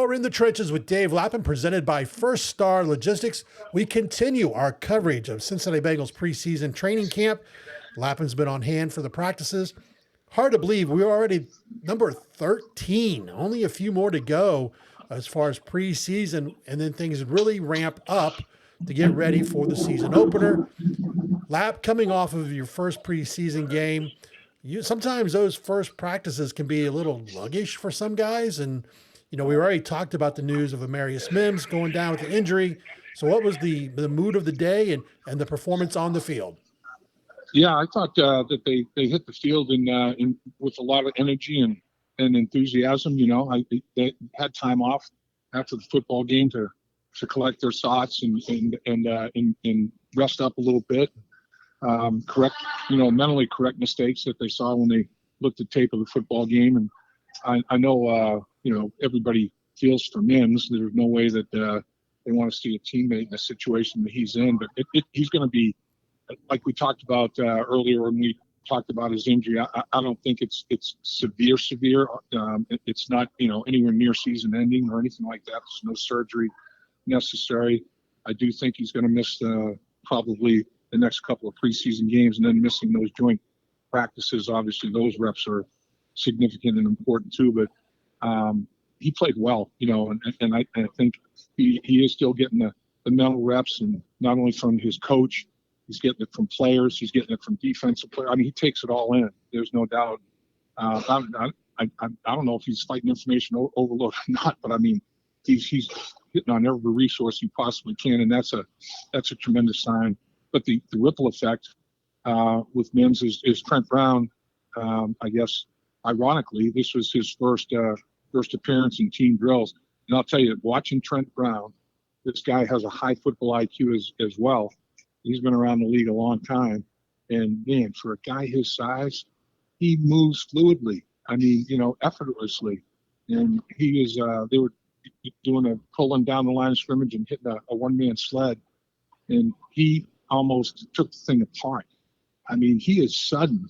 We're in the trenches with Dave Lapham, presented by First Star Logistics. We continue our coverage of Cincinnati Bengals preseason training camp. Lapham's been on hand for the practices. Hard to believe we're already number 13, only a few more to go as far as preseason, and then things really ramp up to get ready for the season opener. Lap, coming off of your first preseason game, sometimes those first practices can be a little sluggish for some guys, and we already talked about the news of Amarius Mims going down with the injury. So what was the mood of the day and the performance on the field? Yeah, I thought that they hit the field in with a lot of energy and enthusiasm. They had time off after the football game to collect their thoughts and rest up a little bit, mentally correct mistakes that they saw when they looked at tape of the football game. And I know everybody feels for Mims. There's no way that they want to see a teammate in a situation that he's in, but he's going to be, like we talked about earlier when we talked about his injury. I don't think it's severe. It's not anywhere near season ending or anything like that. There's no surgery necessary. I do think he's going to miss probably the next couple of preseason games, and then missing those joint practices. Obviously, those reps are significant and important too. But he played well, and I think he is still getting the mental reps, and not only from his coach. He's getting it from players. He's getting it from defensive players. I mean, he takes it all in. There's no doubt. I don't know if he's fighting information overload or not, but I mean, he's hitting on every resource he possibly can, and that's a tremendous sign. But the ripple effect with Mims is Trent Brown. I guess ironically, this was his first appearance in team drills, and I'll tell you, watching Trent Brown, this guy has a high football IQ as well. He's been around the league a long time, and man, for a guy his size, he moves fluidly. I mean, effortlessly. And he is. They were pulling down the line of scrimmage and hitting a one-man sled, and he almost took the thing apart. I mean, he is sudden.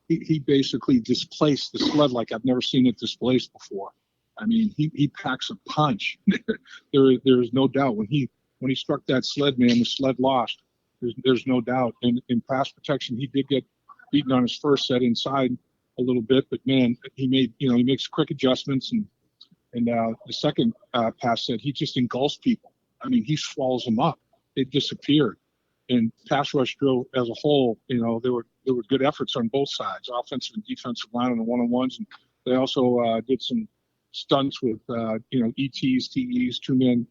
He basically displaced the sled like I've never seen it displaced before. I mean, he packs a punch. There is no doubt when he struck that sled, man, the sled lost. There's no doubt. And in pass protection, he did get beaten on his first set inside a little bit, but man, he makes quick adjustments, and the second pass set, he just engulfs people. I mean, he swallows them up. They disappeared. And pass rush drill as a whole, there were good efforts on both sides, offensive and defensive line on the one-on-ones, and they also did some stunts with ETs, TEs, two men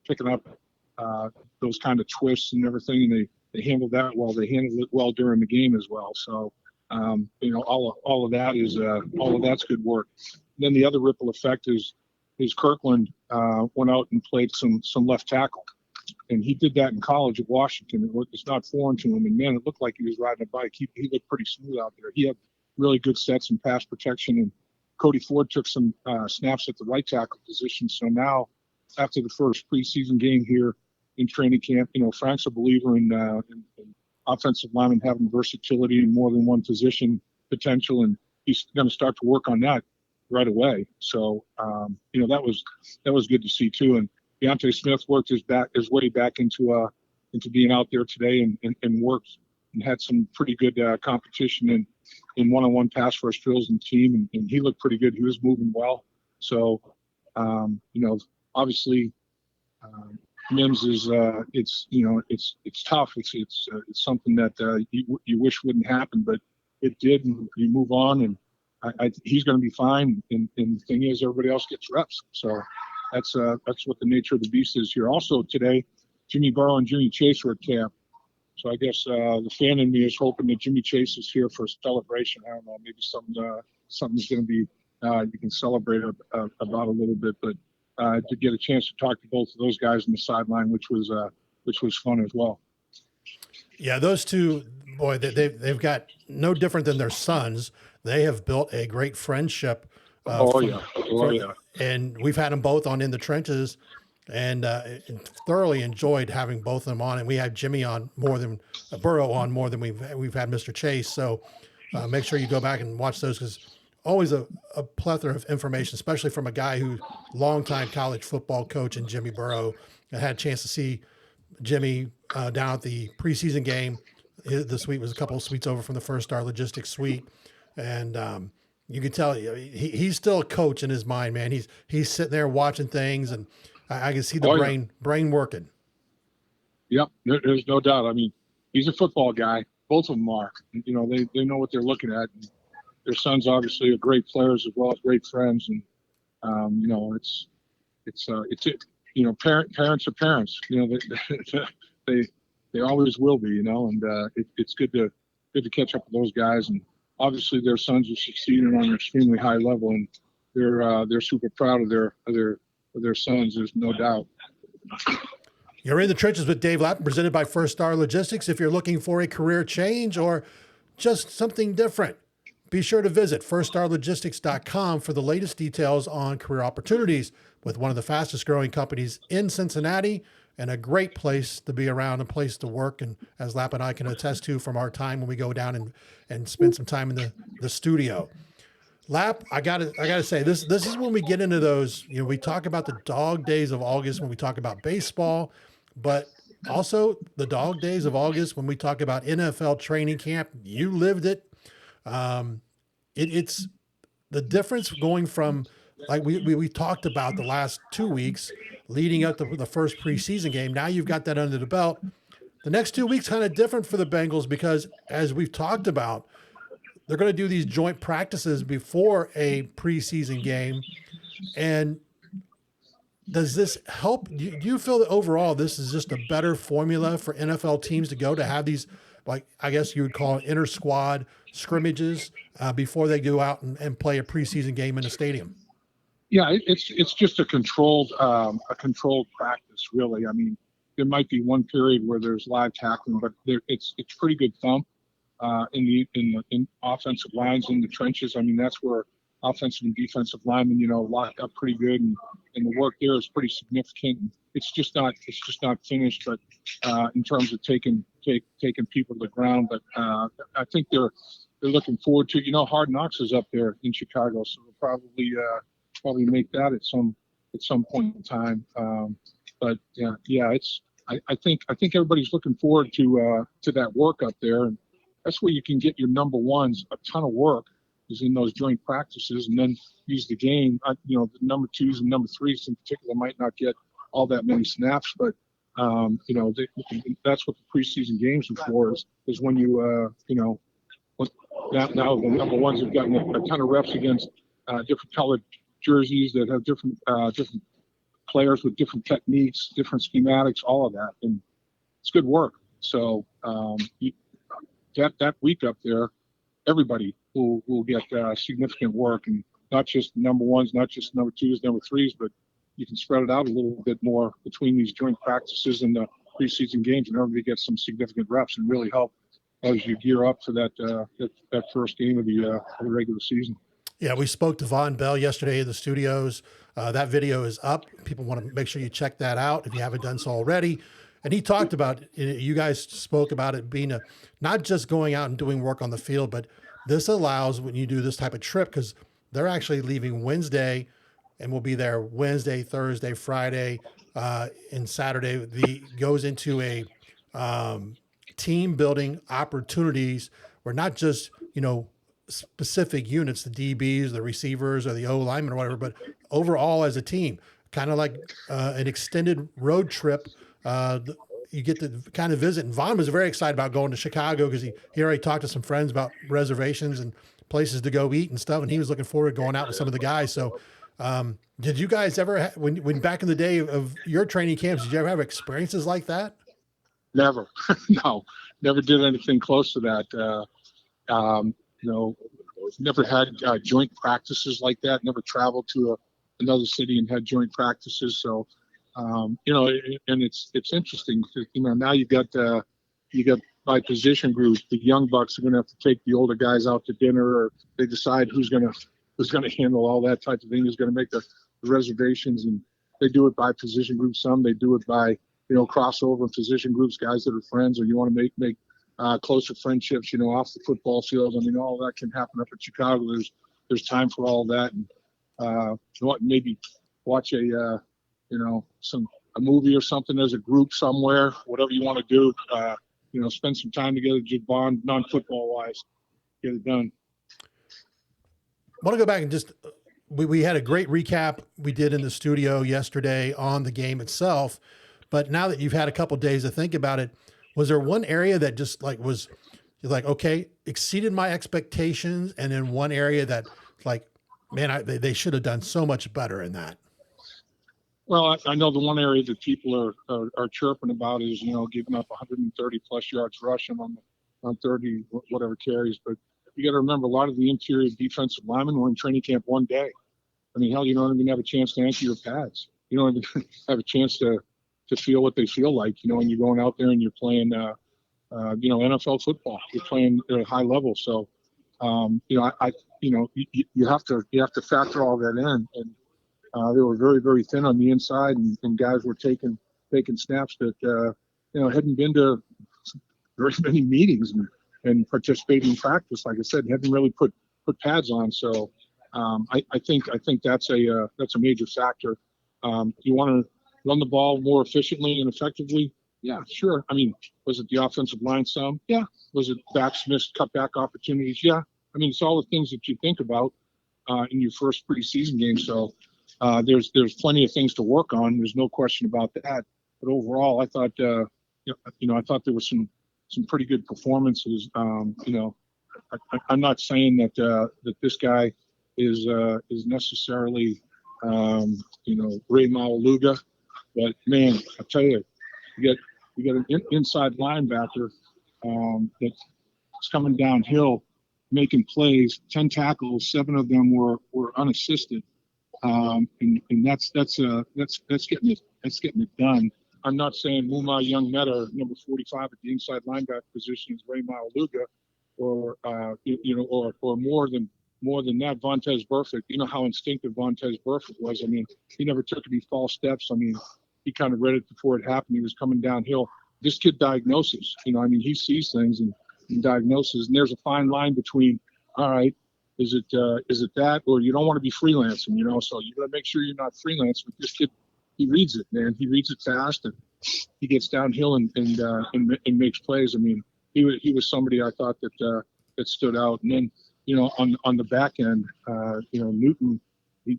picking up those kind of twists and everything, and they handled that well. They handled it well during the game as well. So all of that is all of that's good work. And then the other ripple effect is Kirkland went out and played some left tackle, and he did that in college at Washington. It's not foreign to him, and man, it looked like he was riding a bike. He looked pretty smooth out there. He had really good sets in pass protection, and Cody Ford took some snaps at the right tackle position. So now, after the first preseason game here in training camp, Frank's a believer in offensive linemen having versatility in more than one position potential, and he's going to start to work on that right away. So, that was good to see too. And Deontay Smith worked his way back into being out there today and worked and had some pretty good competition in one-on-one pass rush drills and team, and he looked pretty good. He was moving well. So, obviously, Mims is it's tough. It's something that you wish wouldn't happen, but it did, and you move on, and he's going to be fine. And the thing is, everybody else gets reps. So that's what the nature of the beast is here. Also today, Jimmy Burrow and Jimmy Chase were at camp. So I guess the fan in me is hoping that Jimmy Chase is here for a celebration. I don't know, maybe something's going to be you can celebrate about a little bit, but to get a chance to talk to both of those guys on the sideline, which was fun as well. Yeah, those two, boy, they've got no different than their sons. They have built a great friendship. And we've had them both on In the Trenches, and thoroughly enjoyed having both of them on. And we had Jimmy on more than Burrow on more than we've had Mr. Chase. So make sure you go back and watch those, because always a plethora of information, especially from a guy who's longtime college football coach and Jimmy Burrow. I had a chance to see Jimmy down at the preseason game. The suite was a couple of suites over from the First Star Logistics suite, and you can tell he's still a coach in his mind, man. He's sitting there watching things, and I can see the Oh, yeah. brain working. Yep, there's no doubt. I mean, he's a football guy. Both of them are. You know, they know what they're looking at. And their sons obviously are great players as well as great friends, and you know, it's you know, parents are parents. You know, they always will be. You know, and it's good to catch up with those guys. And obviously, their sons are succeeding on an extremely high level, and they're super proud of their sons. There's no doubt. You're in the trenches with Dave Lapham, presented by First Star Logistics. If you're looking for a career change or just something different, be sure to visit firststarlogistics.com for the latest details on career opportunities with one of the fastest growing companies in Cincinnati, and a great place to be around, a place to work. And as Lap and I can attest to from our time when we go down and spend some time in the studio. Lap, I gotta say, this is when we get into those, you know, we talk about the dog days of August when we talk about baseball, but also the dog days of August when we talk about NFL training camp. You lived it. It's the difference going from, like we talked about the last 2 weeks leading up to the first preseason game. Now you've got that under the belt. The next 2 weeks kind of different for the Bengals because, as we've talked about, they're going to do these joint practices before a preseason game. And does this help? Do you feel that overall this is just a better formula for NFL teams to go to have these, like, I guess you would call it inter squad scrimmages before they go out and play a preseason game in a stadium? Yeah, it's just a controlled practice, really. I mean, there might be one period where there's live tackling, but it's pretty good thump in offensive lines in the trenches. I mean, that's where offensive and defensive linemen, you know, lock up pretty good, and the work there is pretty significant. It's just not finished, but in terms of taking people to the ground. But I think they're looking forward to, you know, Hard Knocks is up there in Chicago, so they'll probably make that at some point in time. But yeah, I think everybody's looking forward to that work up there, and that's where you can get your number ones a ton of work, is in those joint practices, and then use the game. You know, the number twos and number threes in particular might not get all that many snaps, but you know, that's what the preseason games are for. Is when you you know, now the number ones have gotten a ton of reps against different colored jerseys that have different players with different techniques, different schematics, all of that, and it's good work. So that week up there, everybody will get significant work, and not just number ones, not just number twos, number threes, but you can spread it out a little bit more between these joint practices and the preseason games, and everybody gets some significant reps and really help as you gear up for that first game of the regular season. Yeah, we spoke to Von Bell yesterday in the studios. That video is up. People want to make sure you check that out if you haven't done so already. And he talked about, you guys spoke about it being not just going out and doing work on the field, but this allows, when you do this type of trip, because they're actually leaving Wednesday and will be there Wednesday, Thursday, Friday, and Saturday. Goes into a team building opportunities where not just, you know, specific units, the DBs, the receivers, or the O linemen or whatever, but overall as a team, kind of like an extended road trip. You get to kind of visit. And Vaughn was very excited about going to Chicago because he already talked to some friends about reservations and places to go eat and stuff. And he was looking forward to going out with some of the guys. So did you guys ever, when back in the day of your training camps, did you ever have experiences like that? Never. No, never did anything close to that. You know, never had joint practices like that. Never traveled to another city and had joint practices. So, you know, and it's interesting. You know, now you got by position groups. The young bucks are going to have to take the older guys out to dinner, or they decide who's going to handle all that type of thing. Who's going to make the reservations, and they do it by position groups. Some they do it by, you know, crossover position groups, guys that are friends, or you want to make closer friendships, you know, off the football field. I mean, all that can happen up in Chicago. there's time for all that, and maybe watch a movie or something as a group somewhere, whatever you want to do. Spend some time together, just bond, non-football wise, get it done. I want to go back and just we had a great recap we did in the studio yesterday on the game itself, but now that you've had a couple of days to think about it, was there one area that just like was like, okay, exceeded my expectations, and then one area that like, man, they should have done so much better in that? Well, I know the one area that people are chirping about is, giving up 130 plus yards rushing on 30 whatever carries. But you got to remember, a lot of the interior defensive linemen were in training camp one day. I mean, hell, you don't even have a chance to answer your pads. You don't even have a chance to feel what they feel like, when you're going out there and you're playing, NFL football. You're playing at a high level. So, you have to factor all that in. And they were very, very thin on the inside, and guys were taking snaps that hadn't been to very many meetings and participating in practice. Like I said, hadn't really put pads on. So I think that's a major factor. You want to run the ball more efficiently and effectively? Yeah, sure. I mean, was it the offensive line some? Yeah. Was it backs missed cutback opportunities? Yeah. I mean, it's all the things that you think about in your first preseason game. So there's plenty of things to work on. There's no question about that. But overall, I thought I thought there was some pretty good performances. I'm not saying that this guy is necessarily Ray Malaluga, but man, I tell you, you got an inside linebacker that's coming downhill, making plays. 10 tackles, 7 of them were unassisted, and that's getting it done. I'm not saying Maema Njongmeta, number 45 at the inside linebacker position, is Ray Malaluga, or more than that, Vontaze Burfict. You know how instinctive Vontaze Burfict was. I mean, he never took any false steps. I mean, he kind of read it before it happened. He was coming downhill. This kid diagnoses. He sees things and diagnoses. And there's a fine line between, all right, is it that, or you don't want to be freelancing, So you got to make sure you're not freelancing. But this kid, he reads it, man. He reads it fast, and he gets downhill and makes plays. I mean, he was somebody I thought that stood out. And then, on the back end, Newton,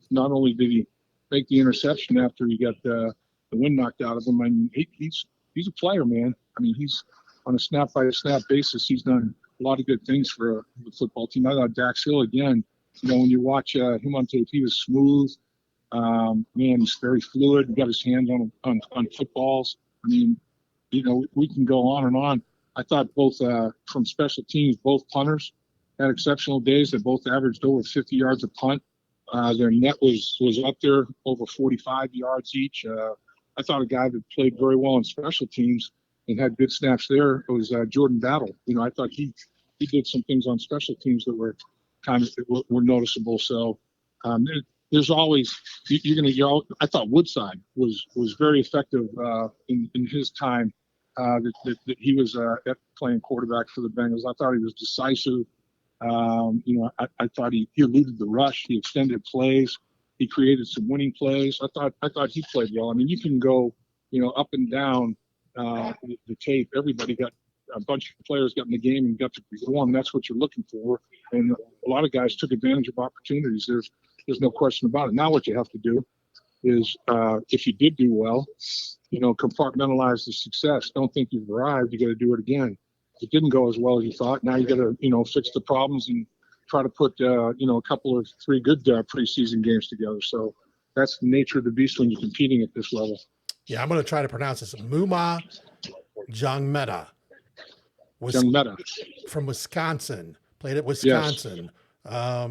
not only did he make the interception after he got the wind knocked out of him, I mean, he's a player, man. I mean, he's on a snap-by-snap basis. He's done a lot of good things for the football team. I thought Dax Hill, again, when you watch him on tape, he was smooth. Man, he's very fluid. He got his hands on footballs. I mean, we can go on and on. I thought both from special teams, both punters had exceptional days. They both averaged over 50 yards a punt. Their net was up there over 45 yards each. I thought a guy that played very well in special teams and had good snaps there was Jordan Battle. I thought he did some things on special teams that were were noticeable. So there's always I thought Woodside was very effective in his time that he was playing quarterback for the Bengals. I thought he was decisive. I thought he eluded the rush. He extended plays. He created some winning plays. I thought he played well. I mean, you can go, up and down the tape. Everybody got a bunch of players got in the game and got to perform. That's what you're looking for. And a lot of guys took advantage of opportunities. There's no question about it. Now what you have to do is, if you did do well, compartmentalize the success. Don't think you've arrived. You got to do it again. It didn't go as well as you thought. Now you got to, fix the problems and try to put, a couple of 3 good preseason games together. So that's the nature of the beast when you're competing at this level. Yeah, I'm going to try to pronounce this. Maema Njongmeta. Njongmeta. From Wisconsin. Played at Wisconsin. Yes.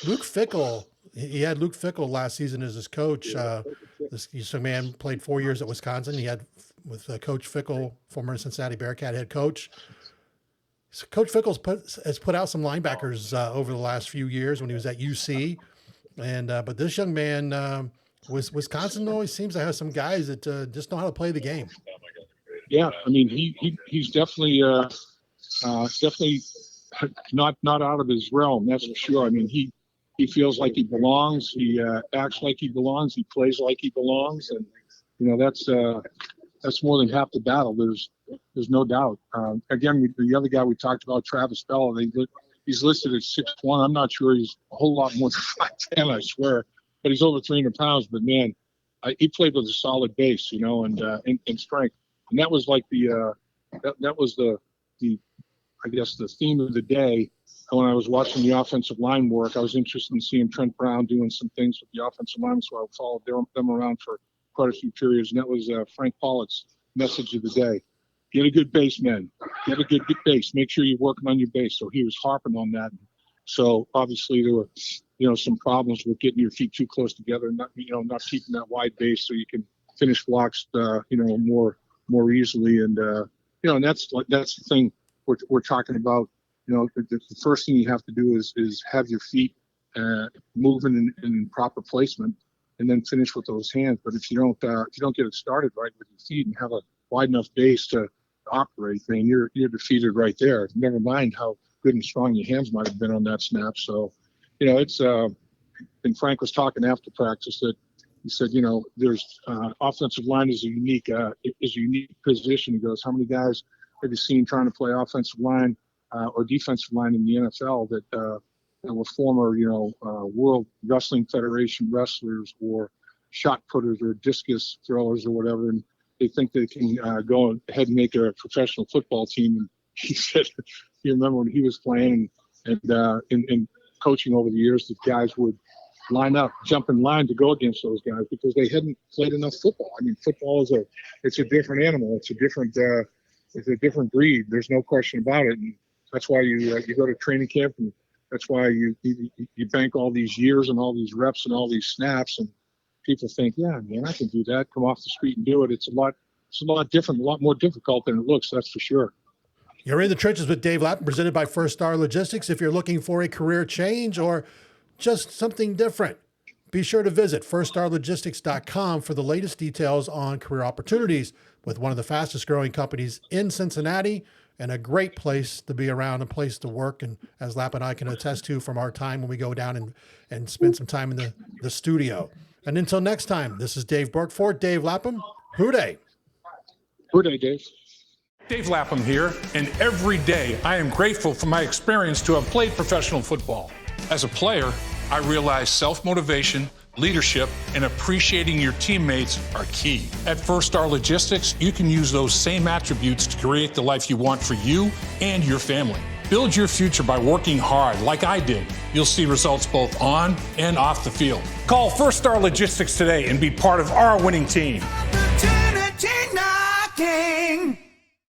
Luke Fickell, he had Luke Fickell last season as his coach. This young man played 4 years at Wisconsin. He had with Coach Fickell, former Cincinnati Bearcat head coach. So Coach Fickell has put out some linebackers over the last few years when he was at UC. And but this young man, Wisconsin always seems to have some guys that just know how to play the game. Yeah, I mean, he's definitely not out of his realm, that's for sure. I mean, he feels like he belongs. He acts like he belongs. He plays like he belongs, and that's more than half the battle. There's no doubt. Again, the other guy we talked about, Travis Bell, he's listed at 6'1". I'm not sure he's a whole lot more than 5'10", I swear, but he's over 300 pounds. But man, he played with a solid base, and strength. And that was like that was the I guess the theme of the day. When I was watching the offensive line work, I was interested in seeing Trent Brown doing some things with the offensive line, so I followed them around for quite a few periods. And that was Frank Pollock's message of the day. Get a good base, man. Get a good base. Make sure you're working on your base. So he was harping on that. So obviously there were, some problems with getting your feet too close together, not keeping that wide base so you can finish blocks, more easily. And, and that's the thing we're talking about. The first thing you have to do is have your feet moving in proper placement, and then finish with those hands. But if you don't get it started right with your feet and have a wide enough base to operate, then you're defeated right there. Never mind how good and strong your hands might have been on that snap. So, it's and Frank was talking after practice that he said, there's offensive line is a unique position. He goes, how many guys have you seen trying to play offensive line or defensive line in the NFL that were former, World Wrestling Federation wrestlers or shot putters or discus throwers or whatever, and they think they can go ahead and make a professional football team. And he said, you remember when he was playing and coaching over the years, the guys would jump in line to go against those guys because they hadn't played enough football. I mean, football it's a different animal. It's a different breed. There's no question about it. And that's why you go to training camp, and that's why you bank all these years and all these reps and all these snaps. And people think, yeah, man, I can do that. Come off the street and do it. It's a lot different, a lot more difficult than it looks. That's for sure. You're in the trenches with Dave Lapham, presented by First Star Logistics. If you're looking for a career change or just something different, be sure to visit firststarlogistics.com for the latest details on career opportunities with one of the fastest growing companies in Cincinnati, and a great place to be around, a place to work. And as Lapp and I can attest to from our time when we go down and spend some time in the studio. And until next time, this is Dave Burke for Dave Lapham. Hooday. Hooday, Dave. Dave Lapham here, and every day I am grateful for my experience to have played professional football. As a player, I realized self-motivation, leadership, and appreciating your teammates are key. At First Star Logistics, you can use those same attributes to create the life you want for you and your family. Build your future by working hard like I did. You'll see results both on and off the field. Call First Star Logistics today and be part of our winning team. Opportunity knocking.